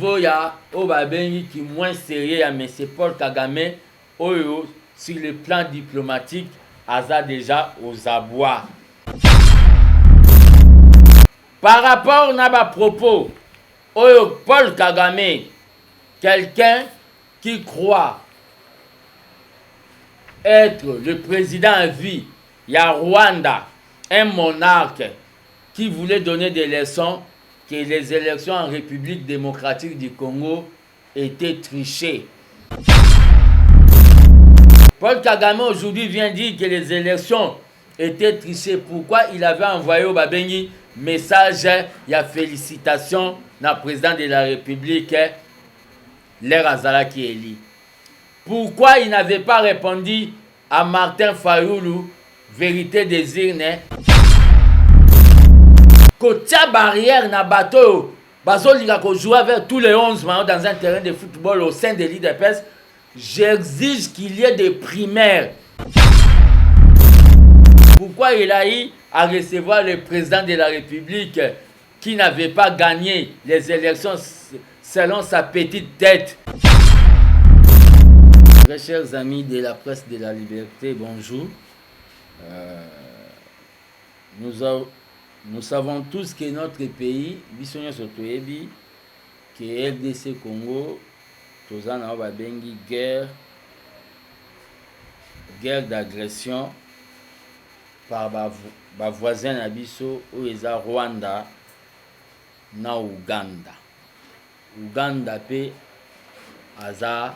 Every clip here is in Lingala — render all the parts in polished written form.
niveau ya Obabengi qui moins sérieux à M. Paul Kagame Oyo sur le plan diplomatique aza déjà aux abois. Par rapport à ma propos Oyo Paul Kagame, quelqu'un qui croit être le président à vie, il y a Rwanda, un monarque qui voulait donner des leçons que les élections en République démocratique du Congo étaient trichées. Paul Kagame aujourd'hui vient dire que les élections étaient trichées. Pourquoi il avait envoyé au Babengi message, il y a félicitations au président de la République, l'ère Azalaki Eli. Pourquoi il n'avait pas répondu à Martin Fayoulou, vérité des urnes? Kotia barrière na bateau, bazolika ko jouer avec tous les 11 maillots dans un terrain de football au sein de l'IDPS. J'exige qu'il y ait des primaires. Pourquoi il a eu à recevoir le président de la République qui n'avait pas gagné les élections selon sa petite tête? Très chers amis de la presse de la liberté, bonjour. Nous savons tous que notre pays, Bissonia Sotoyebi, que RDC Congo, Tozana Babengi, guerre d'agression par ma voisin Abisso, où est Rwanda, na Uganda. Uganda pe aza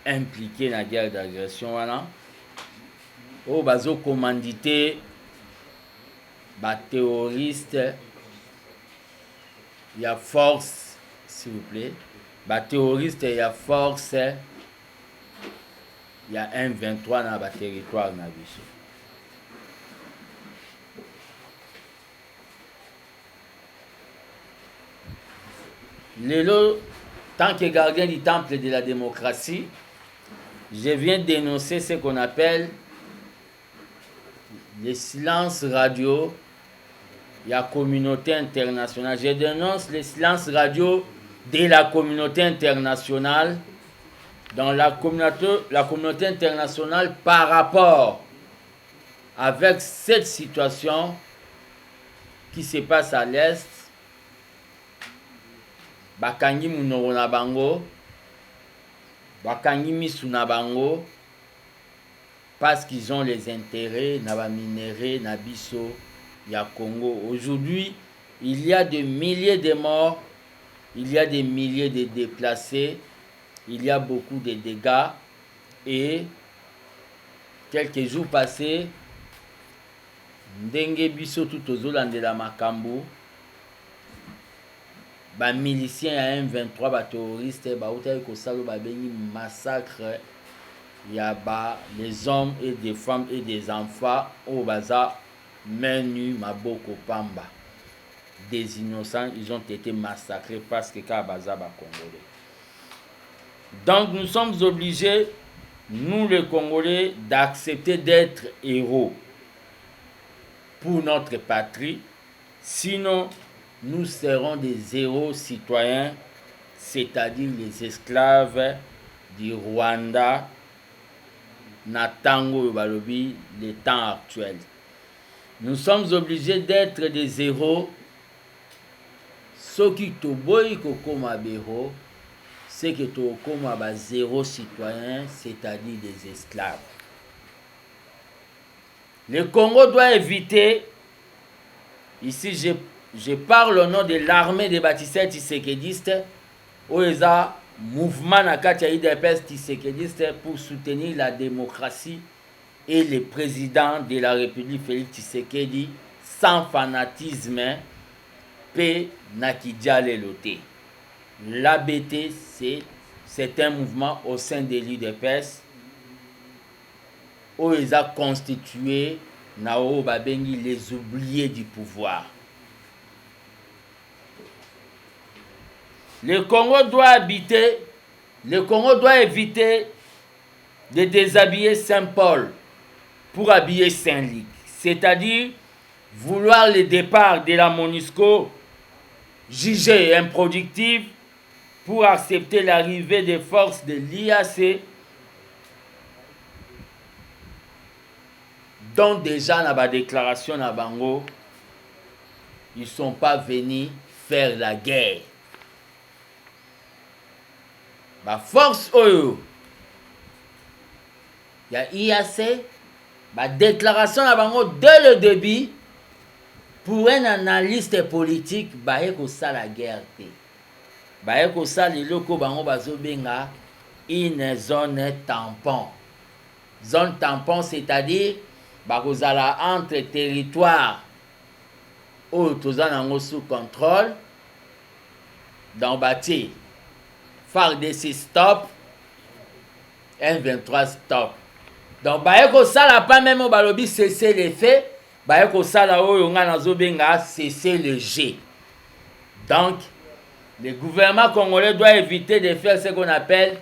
impliqué dans la guerre d'agression wana. Au bazo commandité ba terroriste, il y a force, s'il vous plaît. Ba terroriste, il y a force, il y a un 23 dans le territoire na biso. Lelo, tant que gardien du temple de la démocratie, je viens dénoncer ce qu'on appelle le silence radio. Il y a communauté internationale. Je dénonce le silence radio de la communauté internationale. Dans la communauté internationale par rapport avec cette situation qui se passe à l'Est. Bakangi munoro na bango, bakangi misu na bango, parce qu'ils ont les intérêts na ba minéraux na biso ya Congo. Aujourd'hui, il y a des milliers de morts, il y a des milliers de déplacés, il y a beaucoup de dégâts et quelques jours passés, ndenge biso tout ozolandela makambo. Ba miliciens à M23 ba terroristes ba utali ko salo ba bengi massacre ya ba les hommes et des femmes et des enfants au baza menu maboko pamba. Des innocents, ils ont été massacrés parce que Kabaza ba Congolais. Donc nous sommes obligés, nous les Congolais, d'accepter d'être héros pour notre patrie, sinon nous serons des héros citoyens, c'est-à-dire les esclaves du Rwanda, Natango Balobi, les temps actuels. Nous sommes obligés d'être des héros. Ce qui toboy kokoma béro, c'est que tokoma ba zéro citoyen, c'est-à-dire des esclaves. Le Congo doit éviter, ici je parle au nom de l'armée des bâtisseurs tshisekédistes, où il y a mouvement Nakatia IDPS tshisekédiste pour soutenir la démocratie et le président de la République Félix Tshisekedi sans fanatisme, P. Nakidia Leloté. L'ABT, c'est un mouvement au sein de l'IDPS où ils ont constitué Nao Babengi les oubliés du pouvoir. Le Congo doit éviter de déshabiller Saint-Paul pour habiller Saint-Luc. C'est-à-dire vouloir le départ de la MONUSCO jugé improductif pour accepter l'arrivée des forces de l'IAC, dont déjà dans la déclaration à Bango, ils ne sont pas venus faire la guerre. La force Oyo, il y a IAC, la déclaration à Bango dès le début, pour un analyste politique, il faut ça la guerre. Il faut ça les locaux Bango bazobenga une zone tampon. Zone tampon, c'est-à-dire entre territoires où tous en sous contrôle, dans Bati, FARDC stop, M23 stop. Donc, ça n'a pas même au cesser les faits, ça n'a cesser le G. Donc, le gouvernement congolais doit éviter de faire ce qu'on appelle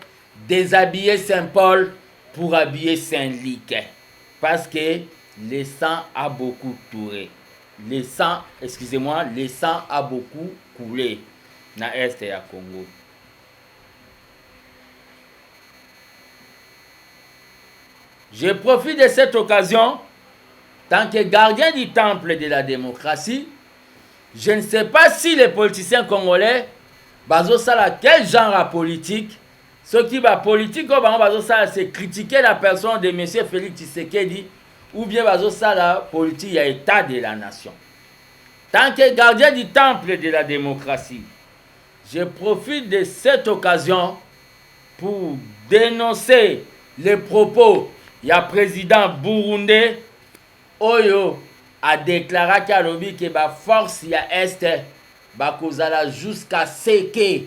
déshabiller Saint-Paul pour habiller Saint-Luc. Parce que le sang a beaucoup touré. Le sang a beaucoup coulé dans l'Est du Congo. Je profite de cette occasion, tant que gardien du temple de la démocratie, je ne sais pas si les politiciens congolais, quel genre de politique, ce qui va politique, c'est critiquer la personne de M. Félix Tshisekedi, ou bien la politique, il y a l'état de la nation. Tant que gardien du temple de la démocratie, je profite de cette occasion pour dénoncer les propos du président burundais Oyo a déclaré que la force ya est bakozala jusqu'à ce que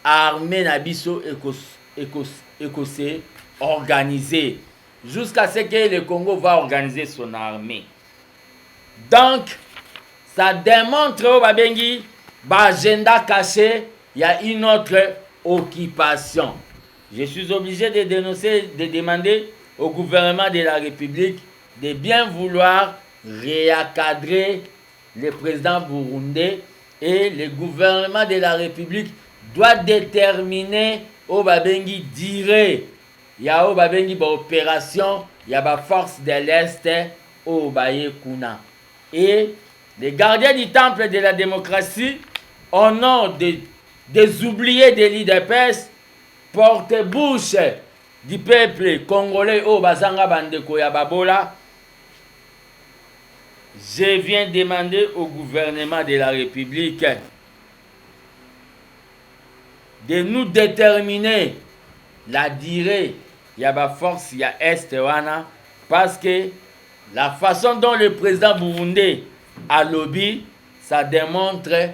l'armée nabiso écossais organisée. Jusqu'à ce que le Congo va organiser son armée. Donc, ça démontre au Babengi, agenda caché, il y a une autre occupation. Je suis obligé de dénoncer, de demander au gouvernement de la République de bien vouloir réencadrer le président burundais et le gouvernement de la République doit déterminer au Babengi diré. Il y a au Babengi opération, il y a la force de l'Est au Baye Kuna. Et les gardiens du temple de la démocratie, au nom des oubliés de l'IDPS, porte-bouche du peuple congolais au Bazanga Bandeko Yababola, je viens demander au gouvernement de la République de nous déterminer la durée, il y a la force, il y a Est, parce que la façon dont le président burundais a lobby, ça démontre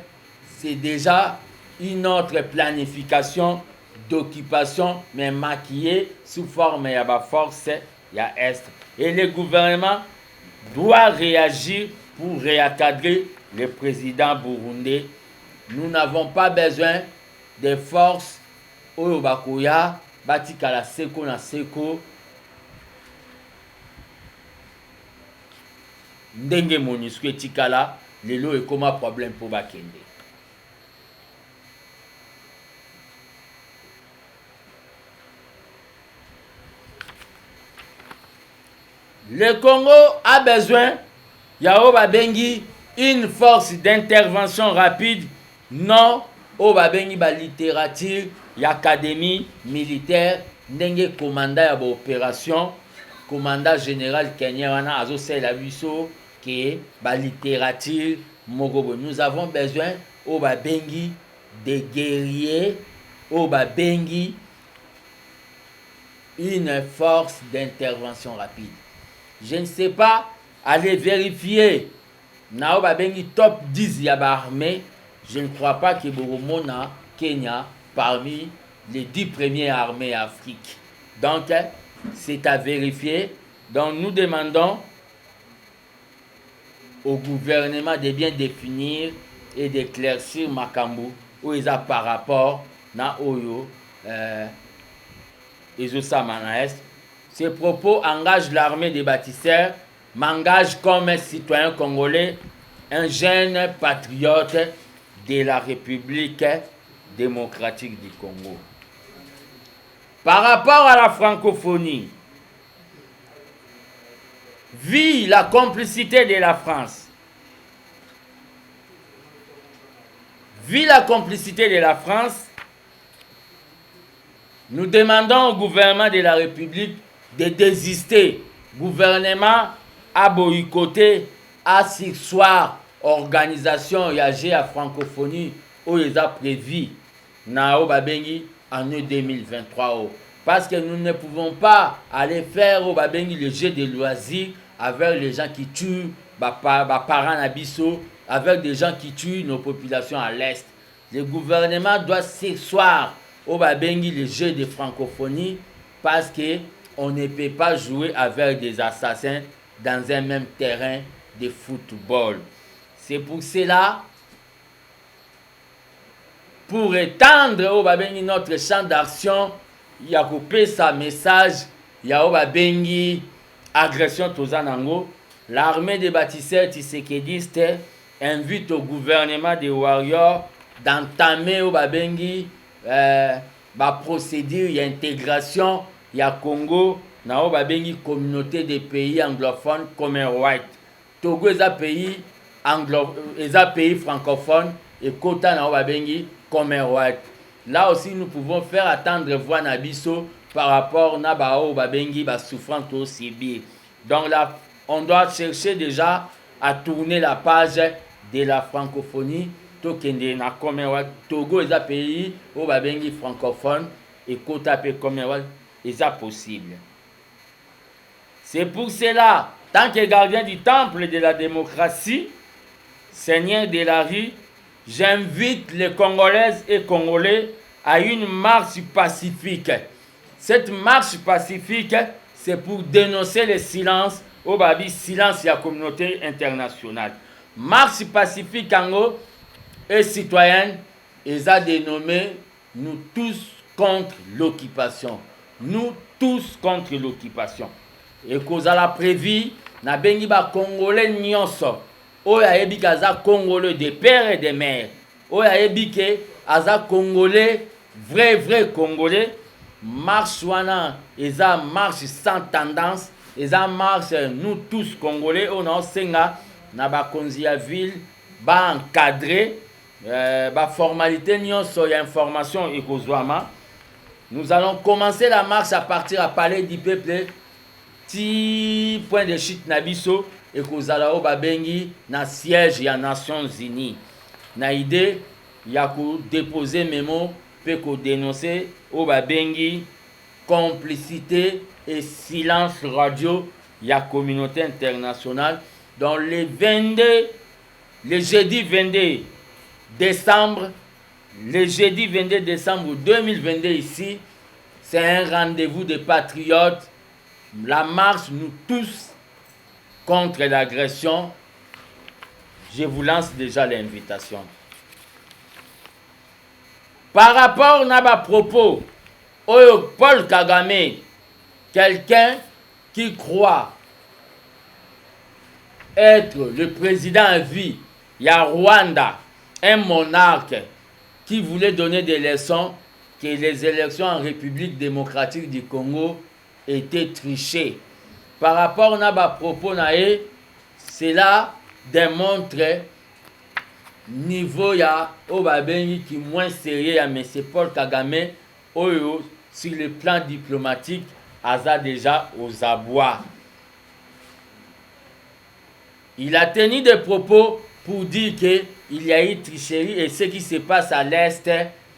c'est déjà une autre planification d'occupation, mais maquillée sous forme il y a la force, il y a Est. Et le gouvernement doit réagir pour réencadrer le président burundais. Nous n'avons pas besoin de forces oyo bakoya batikala seko na seko ndenge MONUSCO etikala lelo ekoma problème pour bakende. Le Congo a besoin ya babengi une force d'intervention rapide, non au babengi ba littérature l'académie militaire ndenge commandant ya opération commandant général Kenya wana azosela biso ke ba littérature mogobo. Nous avons besoin au babengi des guerriers, au babengi une force d'intervention rapide. Je ne sais pas, aller vérifier na o babengi top 10 ya ba armée. Je ne crois pas que Boromona, Kenya, parmi les 10 premières armées Afrique. Donc, c'est à vérifier. Donc, nous demandons au gouvernement de bien définir et d'éclaircir Makambu, où ils ont par rapport à Oyo, Ces propos engagent l'armée des bâtisseurs, m'engagent comme un citoyen congolais, un jeune patriote de la République démocratique du Congo. Par rapport à la francophonie, vu la complicité de la France, nous demandons au gouvernement de la République de désister. Le gouvernement a boycotté à ce soir organisation yagé à francophonie où ils ont prévu en 2023. Parce que nous ne pouvons pas aller faire le jeu de loisirs avec les gens qui tuent parents nabiso, avec des gens qui tuent nos populations à l'est. Le gouvernement doit s'asseoir le jeu de francophonie parce que on ne peut pas jouer avec des assassins dans un même terrain de football. C'est pour cela, pour étendre notre champ d'action, il y a coupé sa message, il y a agression Tozanango. L'armée des bâtisseurs tshisekidistes invite au gouvernement des warriors d'entamer procédure d'intégration ya Congo na communauté des pays anglophones Commonwealth. Togo est un pays francophone et Kota na Commonwealth. Là aussi nous pouvons faire attendre voix nabiso par rapport na souffrance au Sibir. Donc là on doit chercher déjà à tourner la page de la francophonie. Togo est un pays où francophone et Kota pe Commonwealth est possible. C'est pour cela, tant que gardien du temple de la démocratie, Seigneur de la rue, j'invite les Congolaises et Congolais à une marche pacifique. Cette marche pacifique, c'est pour dénoncer le silence au silence de la communauté internationale. Marche pacifique en et citoyenne, ils ont dénommé nous tous contre l'occupation. Nous tous contre l'occupation. Et qu'on a prévu, na bengi ba Congolais nyonso. Oya yebi kaza Congolais des pères et des mères. Oya yebi ke aza Congolais, vrai Congolais. Marche wana, eza marche sans tendance. Eza marche nous tous Congolais. On a senga na ba konzi ya ville ba encadré. Formalité nyonso ya information et kozwama. Nous allons commencer la marche à partir à Palais du Peuple, ti point de chute nabiso et kozala o babengi na siège ya Nations Unies. Na idée ya ko déposer mémo pe ko dénoncer o babengi complicité et silence radio ya communauté internationale dans le jeudi 22 décembre, le jeudi 22 décembre 2022 ici, c'est un rendez-vous des patriotes. La marche, nous tous, contre l'agression. Je vous lance déjà l'invitation. Par rapport à ma propos, Paul Kagame, quelqu'un qui croit être le président à vie, il y a Rwanda, un monarque qui voulait donner des leçons que les élections en République démocratique du Congo étaient trichées. Par rapport à ma propos, cela démontre niveau ya obabengi qui moins sérieux à M. Paul Kagame oyo sur le plan diplomatique aza déjà aux abois. Il a tenu des propos pour dire qu'il y a eu tricherie et ce qui se passe à l'Est,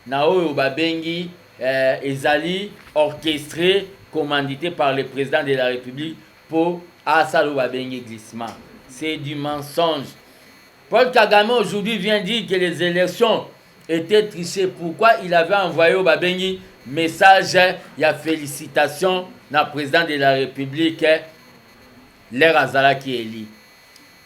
Naoyo Babengi, Ezali, orchestré, commandité par le président de la République pour Asalo Babengi glissement. C'est du mensonge. Paul Kagame aujourd'hui vient dire que les élections étaient trichées. Pourquoi il avait envoyé au Babengi message, il y a félicitations au président de la République, l'ère Azalaki Eli.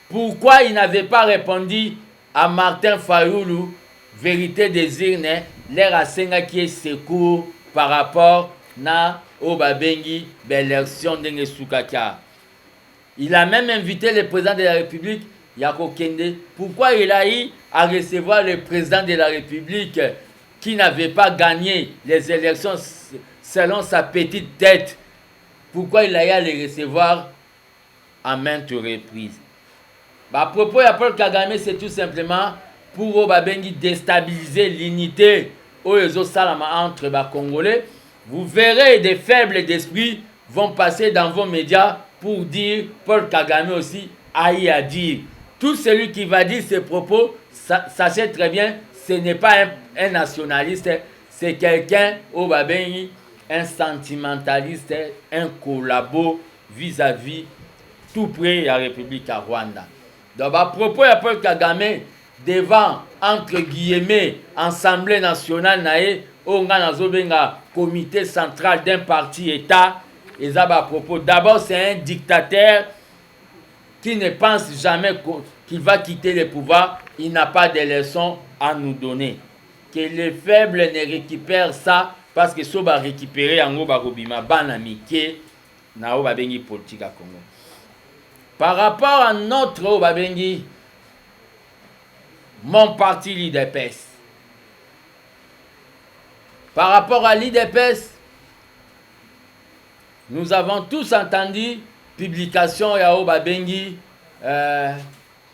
Pourquoi il n'avait pas répondu à Martin Fayoulou, vérité des urnes, l'ère Asenga qui est secours par rapport à Obabengi, l'élection de Nesukaka. Il a même invité le président de la République, Yako Kende. Pourquoi il a eu à recevoir le président de la République qui n'avait pas gagné les élections selon sa petite tête, pourquoi il a les recevoir à maintes reprises? À propos de Paul Kagame, c'est tout simplement pour déstabiliser l'unité entre les Congolais. Vous verrez des faibles d'esprit vont passer dans vos médias pour dire Paul Kagame aussi a à dire. Tout celui qui va dire ces propos, sachez très bien, ce n'est pas un nationaliste, c'est quelqu'un au Babengi, un sentimentaliste, un collabo vis-à-vis tout près de la République à Rwanda. Donc à propos de Paul Kagame, devant, entre guillemets, Assemblée nationale, on a un comité central d'un parti État, et ça à propos. D'abord, c'est un dictateur qui ne pense jamais qu'il va quitter le pouvoir. Il n'a pas de leçons à nous donner. Que les faibles ne récupèrent ça, parce que ça va récupérer en Obagobima, Banamike, na Obabengi politique à Congo. Par rapport à notre Obabengi, mon parti l'IDPS. Par rapport à l'IDPS, nous avons tous entendu publication ya Obabengi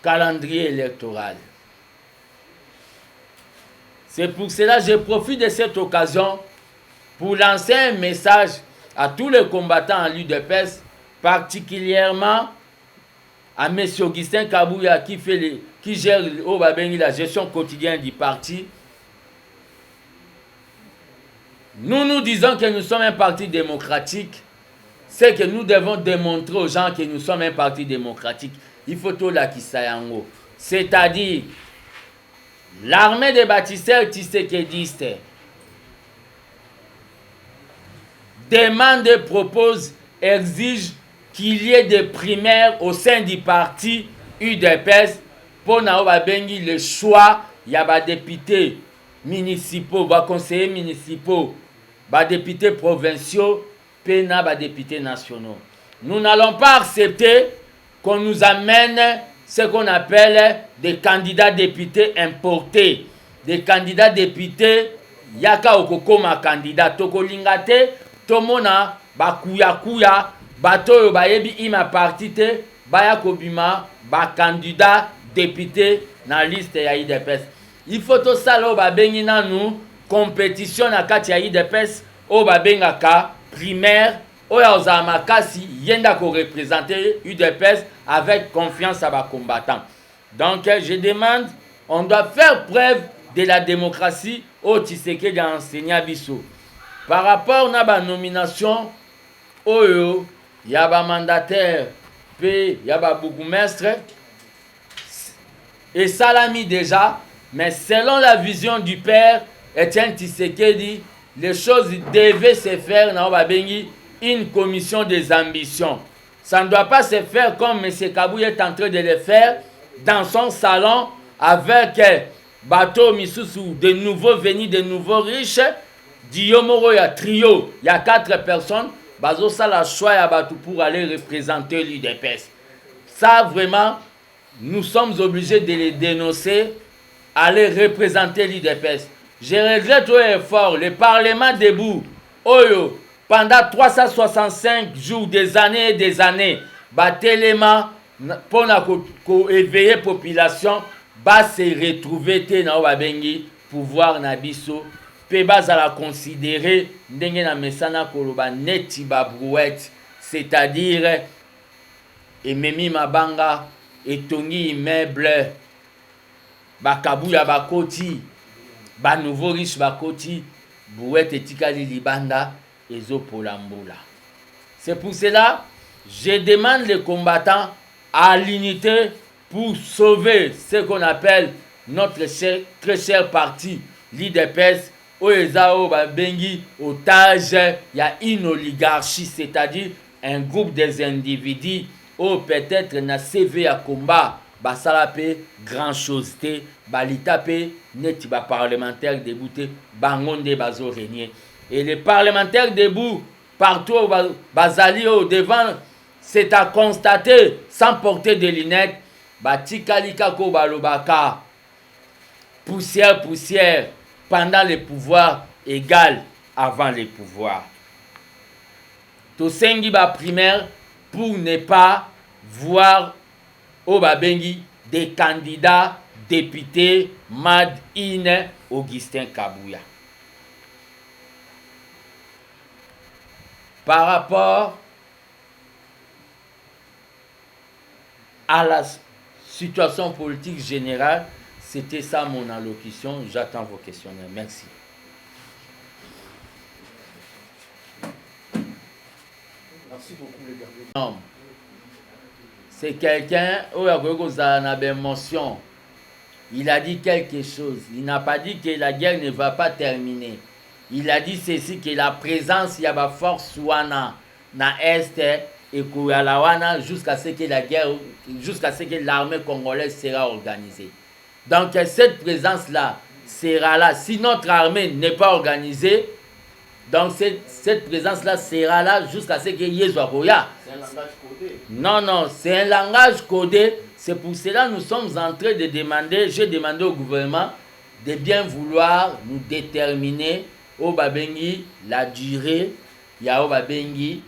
calendrier électoral. C'est pour cela que je profite de cette occasion pour lancer un message à tous les combattants en l'UDPS, particulièrement à M. Augustin Kabouya qui gère la gestion quotidienne du parti. Nous disons que nous sommes un parti démocratique. C'est que nous devons démontrer aux gens que nous sommes un parti démocratique. Il faut tout la Kisayango. C'est-à-dire, l'armée des bâtisseurs tshisekidistes demande, propose, exige qu'il y ait des primaires au sein du parti UDPS pour Naobabengi le choix. Il y a des députés municipaux, des conseillers municipaux, des députés provinciaux, puis des députés nationaux. Nous n'allons pas accepter qu'on nous amène ce qu'on appelle des candidats députés importés. Des candidats députés, yaka okokoma candidat, tokolingate, tomona, bakuya, bato bayebi ima parti te, baya kobima, candidat député na liste ya IDPS. Il faut tout ça là, babengi na nous, compétition na kati ya IDPS, o babengaka primaire, oya ozamakasi, yenda ko représenter UDPS avec confiance à bas combattants. Donc je demande, on doit faire preuve de la démocratie au Tshisekedi enseignant biso. Par rapport à la nomination, il y a un mandataire, puis il y a un bourgmestre, et ça l'a mis déjà, mais selon la vision du père Etienne Tshisekedi, les choses devaient se faire dans une commission des ambitions. Ça ne doit pas se faire comme M. Kabouya est en train de le faire dans son salon avec bateau Misusu, de nouveaux venus, de nouveaux riches. Diomoro, il y a trio, il y a 4 personnes. Bazo ça la choix à Batou pour aller représenter l'UDPS. Ça vraiment, nous sommes obligés de les dénoncer, aller représenter l'UDPS. Je regrette au effort, le Parlement debout, Oyo, pendant 365 jours, des années, Batelema, pour éveiller la population, va se retrouver dans Wabengi, pouvoir Nabiso, Peba la considérer, ndenge na mesana koloba neti ba brouette, c'est-à-dire, Ememi Mabanga, etongi immeuble, Bakabuya Bakoti, ba nouveau riche Bakoti, brouette etikali libanda, ezo polambola. C'est pour cela, je demande les combattants à l'unité pour sauver ce qu'on appelle notre très cher parti, l'IDPS, Oezao Bengi, otage, il y a une oligarchie, c'est-à-dire un groupe des individus, ou peut-être na CV à combat, basalape, grand chose, balitape, neti ba parlementaire débouté, bangonde bazo régner. Et les parlementaires debout, partout, bazali au devant, c'est à constater, sans porter des lunettes, batika likako balobaka, poussière, pendant les pouvoirs égale avant les pouvoirs. Tosengi ba primaire pour ne pas voir au babengi des candidats députés Mad In Augustin Kabouya. Par rapport à la situation politique générale, c'était ça mon allocution. J'attends vos questionnaires. Merci. Merci beaucoup les gardiens. C'est quelqu'un où il y a une émotion. Il a dit quelque chose. Il n'a pas dit que la guerre ne va pas terminer. Il a dit ceci, que la présence, il y a une force wana na est et Kouyalawana jusqu'à ce que la guerre, jusqu'à ce que l'armée congolaise sera organisée. Donc cette présence-là sera là. Si notre armée n'est pas organisée, donc cette présence-là sera là jusqu'à ce que Yezoakoya. C'est un langage codé. Non, c'est un langage codé. C'est pour cela que nous sommes en train de demander, j'ai demandé au gouvernement de bien vouloir nous déterminer au Babengi la durée, il y a au Babengi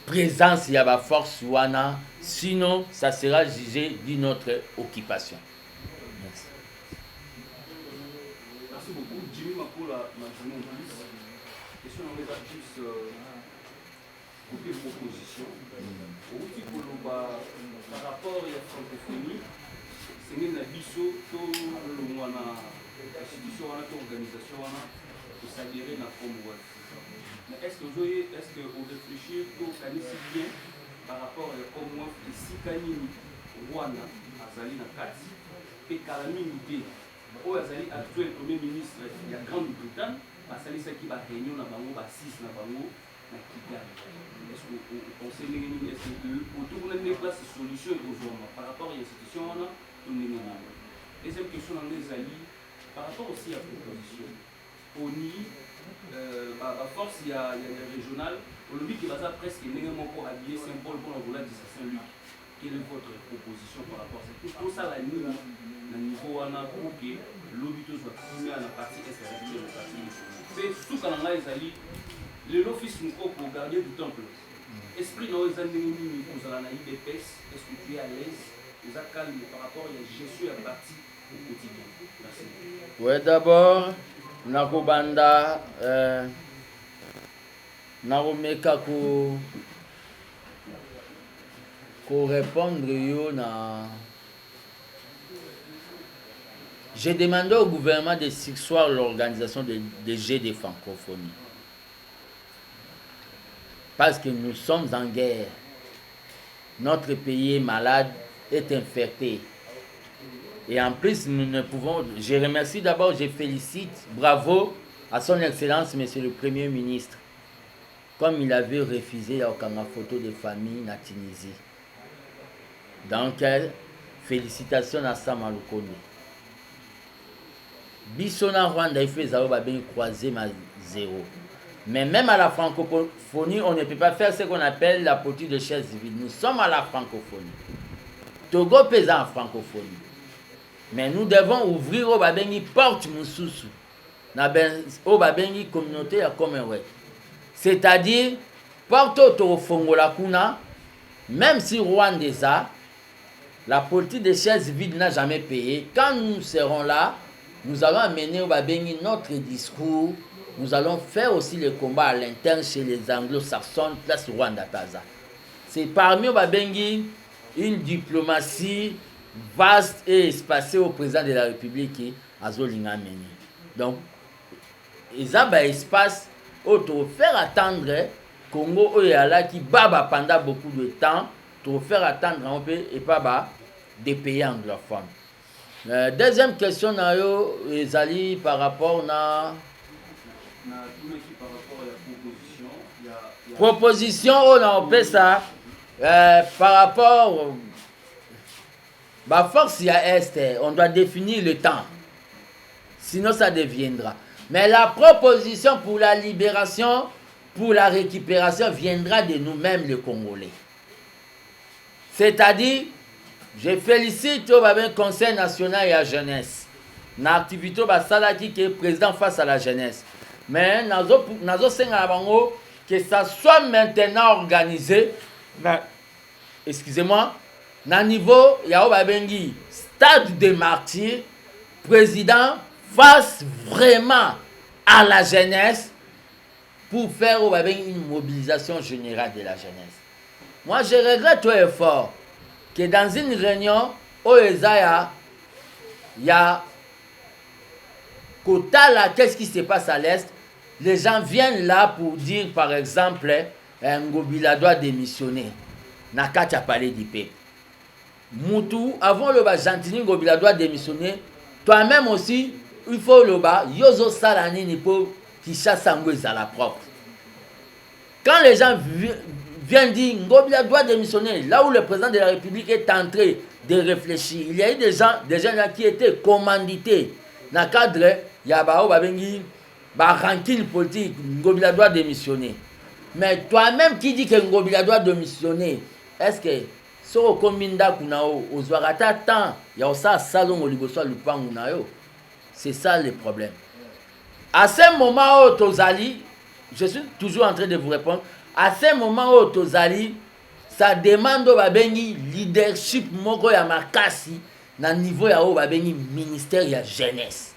présence, il y a la force wana, sinon ça sera jugé d'une autre occupation. Merci. Merci beaucoup. Jimmy Makola, ma journaliste. Question en fait plus côté proposition. Par rapport à la francophonie, c'est une abisso, tout le monde a institution, organisation, pour s'adhérer à la Commonwealth. Mais est-ce que vous réfléchissez pour si bien par rapport à la Commonwealth ici, Kanini, Rwanda, Azali na Kati, et Kalamini, où Azali actuel Premier ministre de la Grande-Bretagne, Azali c'est qui va réunion na Bango, 6 na Bango, na Kigali. Est-ce que vous pensez que autour de la place de solution par rapport à l'institution, on a une deuxième question dans les alliés, par rapport aussi à la proposition. On y à force, il y a régional, on dit qu'il va presque énormément pour habiller Saint-Paul pour la volée de Saint-Luc. Quelle est votre proposition par rapport à ça? Tout ça, la nuit, le niveau on a pour que l'obito soit mis à la partie est de la partie. C'est tout quand on a les alliés. L'office nous pour garder du temple. Esprit dans les années nous allons d'épaisse. Est-ce que tu es à l'aise? Vous êtes calme par rapport à la gestion à la partie au quotidien. Merci. Oui, d'abord, nakobanda nakomeka ko répondre yo na. J'ai demandé au gouvernement de surseoir l'organisation des Jeux de francophonie. Parce que nous sommes en guerre. Notre pays est malade, est infecté. Et en plus, nous ne pouvons... Je remercie d'abord, je félicite, bravo à son Excellence, Monsieur le Premier ministre. Comme il avait refusé la photo de famille en Tunisie. Donc, félicitations à Sam Alukoni. Bissona Rwanda, il fait bien croiser ma zéro. Mais même à la francophonie, on ne peut pas faire ce qu'on appelle la politique de chaise vide. Nous sommes à la francophonie. Togo pèse en francophonie. Mais nous devons ouvrir au Babengi porte Moussoussou. Au Babengi communauté à Commonwealth. C'est-à-dire, porte au Fongola Kuna, même si Rwanda, la politique de chaise vide n'a jamais payé. Quand nous serons là, nous allons amener au Babengi notre discours. Nous allons faire aussi le combat à l'interne chez les anglo-saxons, place Rwanda Taza. C'est parmi au Babengi une diplomatie vaste et espacée au président de la République, Azolinga Meni. Donc, ils ont un espace où faire attendre Congo Oyala qui baba pendant beaucoup de temps, pour faire attendre un peu et pas des pays anglophones. Deuxième question, Ezali par rapport à proposition, on fait ça par rapport à force il y a est, on doit définir le temps. Sinon ça deviendra. Mais la proposition pour la libération, pour la récupération viendra de nous-mêmes les Congolais. C'est-à-dire, je félicite au Conseil national et à la jeunesse. na activité basala qui est président face à la jeunesse. Mais nazo senga bango que ça soit maintenant organisé excusez-moi na niveau ya babengi stade des martyrs, président face vraiment à la jeunesse pour faire une mobilisation générale de la jeunesse. Moi, je regrette très fort que dans une réunion au Ezaya, il y a Kotala, qu'est-ce qui se passe à l'Est? Les gens viennent là pour dire, par exemple, Ngobila doit démissionner. Nakati a parlé du peuple. Moutou, avant le bas, Gentini Ngobila doit démissionner. Toi-même aussi, il faut le bas, Yozo Salani Nipo, qui chasse Angouez à la propre. Quand les gens viennent dire Ngobila doit démissionner, là où le président de la République est en train de réfléchir, il y a eu des gens qui étaient commandités. Dans le cadre, il y a un ranking politique, Ngobila doit démissionner. Mais toi-même qui dis que Ngobila doit démissionner, est-ce que si on combine d'Akunao, aux Ouarata, tant, il y a aussi un salon au Liboso, le Pangunayo. C'est ça le problème. À ce moment où Tozali, je suis toujours en train de vous répondre, à ce moment où Tozali, ça demande au Babengi leadership moko ya makasi na niveau ya au Babengi ministère ya jeunesse.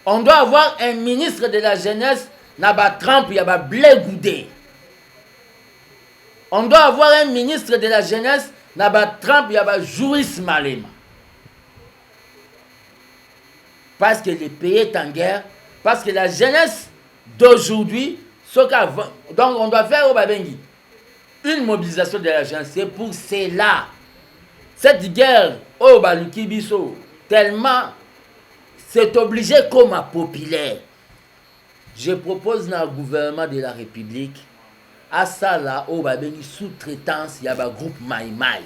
On doit avoir un ministre de la jeunesse na ba Trump ya ba Blé Goudé. On doit avoir un ministre de la jeunesse na ba Trump ya ba Jouris Malema. Parce que le pays est en guerre, parce que la jeunesse d'aujourd'hui, donc on doit faire au Babengi une mobilisation de la jeunesse. C'est pour cela, cette guerre au Baluki Biso, tellement c'est obligé comme un populaire. Je propose dans le gouvernement de la République, à ça là, au Babengi sous-traitance, il y a un groupe Maïmaï.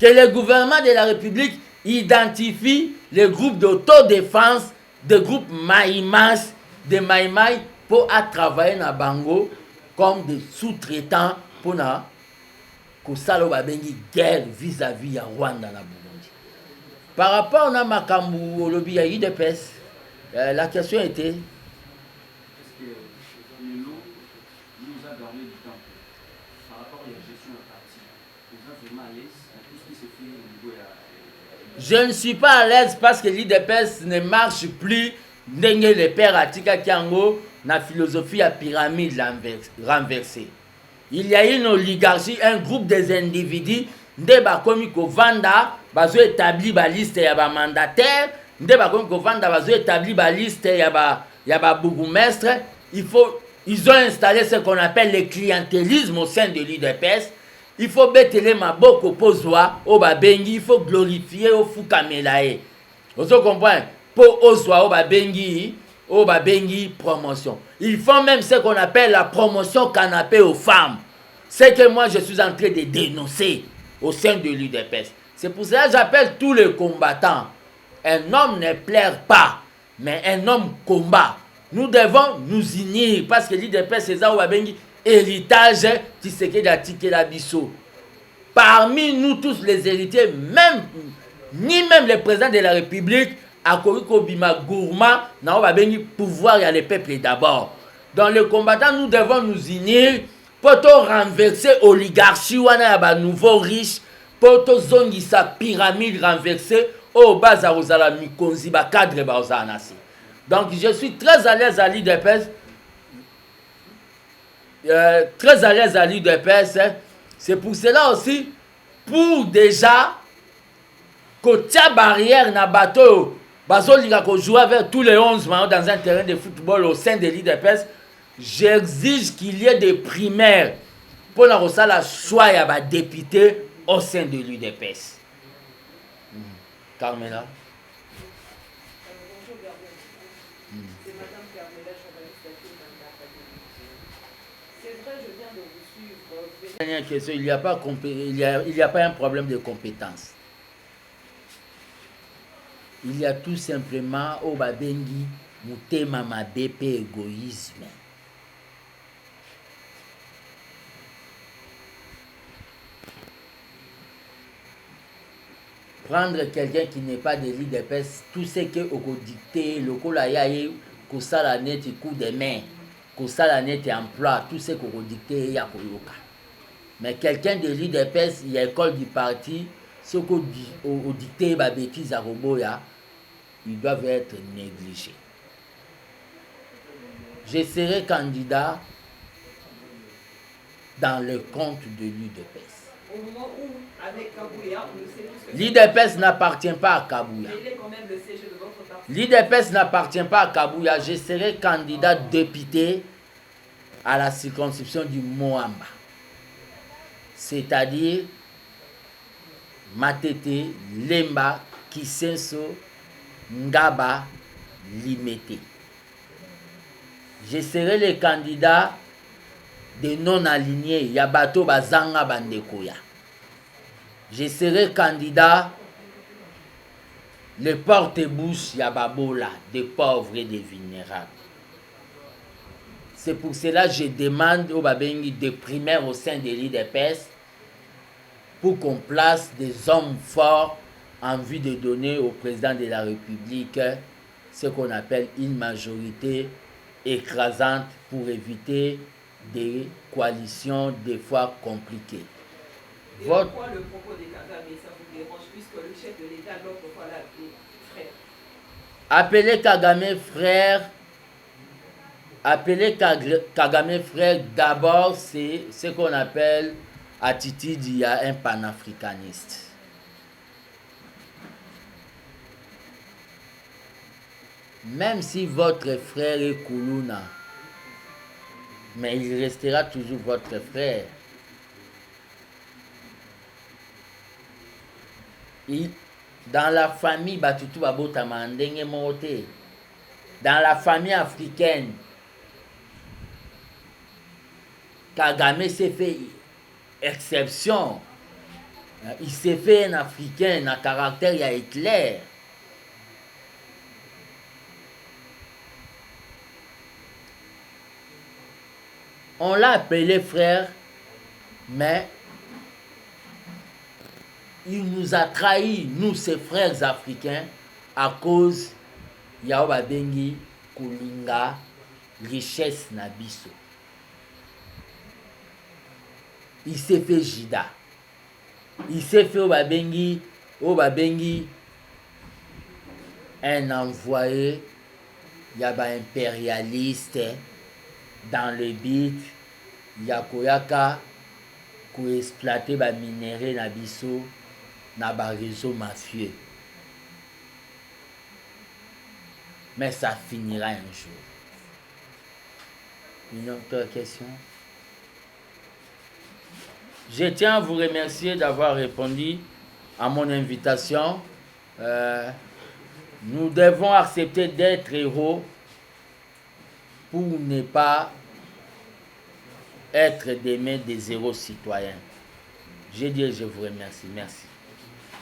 Que le gouvernement de la République identifie les groupes d'autodéfense, des groupes Maïmas, des Maïmaï, pour travailler dans Bango comme des sous-traitants pour que ça bengi guerre vis-à-vis de Rwanda na Burundi. Par rapport à Makambu au lobby à UDPS, la question était est-ce que le lot nous a gardé du temps par rapport à la gestion de la partie? Vous êtes vraiment à l'aise à tout ce qui se fait au niveau de je ne suis pas à l'aise parce que l'IDPS ne marche plus ndenge le père Atika Kiango na philosophie à pyramide renversée. Il y a une oligarchie, un groupe des individus, nde bakomi ko vanda, bazo établi ba liste ya ba mandataire, nde bakomi ko vanda bazo établi ba liste ya ba bourgmestre. Ils ont installé ce qu'on appelle le clientélisme au sein de l'IDPS. Il faut betele maboko pozwa au babengi, il faut glorifier au fukamelae. Vous comprenez? Pour ozwa au babengi promotion. Ils font même ce qu'on appelle la promotion canapé aux femmes. C'est que moi je suis en train de dénoncer au sein de l'UDPS. C'est pour cela que j'appelle tous les combattants. Un homme ne plaire pas, mais un homme combat. Nous devons nous unir parce que l'UDPS c'est ça au babengi héritage qui se qu'est d'Atiké la Bisso. Parmi nous tous les héritiers, ni même le président de la République, Akoriko Bima Gourma, n'a pas pouvoir y a le peuple d'abord. Dans le combattant, nous devons nous unir pour renverser l'oligarchie, ou un nouveau riche, pour zongi sa pyramide renversée, au bas à Rosala Mikonzi, ba cadre Baozanasi. Donc je suis très à l'aise à l'IDPS. Très à l'aise à l'UDPS. C'est pour cela aussi, pour déjà que barrière na bateau, bazolika ko jouer avec tous les 11 maillots dans un terrain de football au sein de l'IDPS, j'exige qu'il y ait des primaires pour la la choix ya ba député au sein de l'UDPS. Carmela. Dernière question, il n'y a pas un problème de compétence. Il y a tout simplement au babengi mutema mabepe égoïsme. prendre quelqu'un qui n'est pas de l'IDPS, tout ce que au dicté, le colayaye, que ça la net coup des mains, que ça la net emploi, tout ce qu'on dicté, il y a koyoka. Mais quelqu'un de l'IDPS, il y a école du parti, ce qu'on dicté, bah bêtise à Roboya, ils doivent être négligés. Je serai candidat dans le compte de l'IDPS. Au moment où, avec Kabouya, on le sait tous que L'IDPS n'appartient pas à Kabouya. mais il est quand même le siège de votre parti. L'IDPS n'appartient pas à Kabouya. Je serai candidat député à la circonscription du Moamba. C'est-à-dire Matete, Lemba, Kisenso, Ngaba, Limete. Je serai le candidat des non-alignés, Yabato Bazanga Bandekoya. Je serai candidat le porte-bouche Yababola, des pauvres et des vulnérables. C'est pour cela que je demande au Babengi des primaires au sein de l'IDPS pour qu'on place des hommes forts en vue de donner au président de la République ce qu'on appelle une majorité écrasante pour éviter des coalitions des fois compliquées. Et pourquoi le propos de Kagame, ça vous dérange, puisque le chef de l'État, l'autre fois, l'a appelé frère? Appeler Kagame frère, Kagame frère, d'abord, c'est ce qu'on appelle attitude, il y a un panafricaniste. Même si votre frère est Koulouna, mais il restera toujours votre frère. Dans la famille Batutu Babota Mandenge Mote, dans la famille africaine, Kagame s'est fait exception. Il s'est fait un Africain à caractère, il y a Hitler. On l'a appelé frère, mais il nous a trahis, nous, ses frères africains, à cause Yaoba Bengi, Kulinga, richesse Nabiso. Il s'est fait Jida. Il s'est fait Obabengi, un envoyé, Yaba impérialiste, dans le but, Yakoyaka, pour exploiter les minéraux Nabiso, dans le réseau mafieux. Mais ça finira un jour. Une autre question? Je tiens à vous remercier d'avoir répondu à mon invitation. Nous devons accepter d'être héros pour ne pas être des mains des héros citoyens. Je dis, je vous remercie. Merci.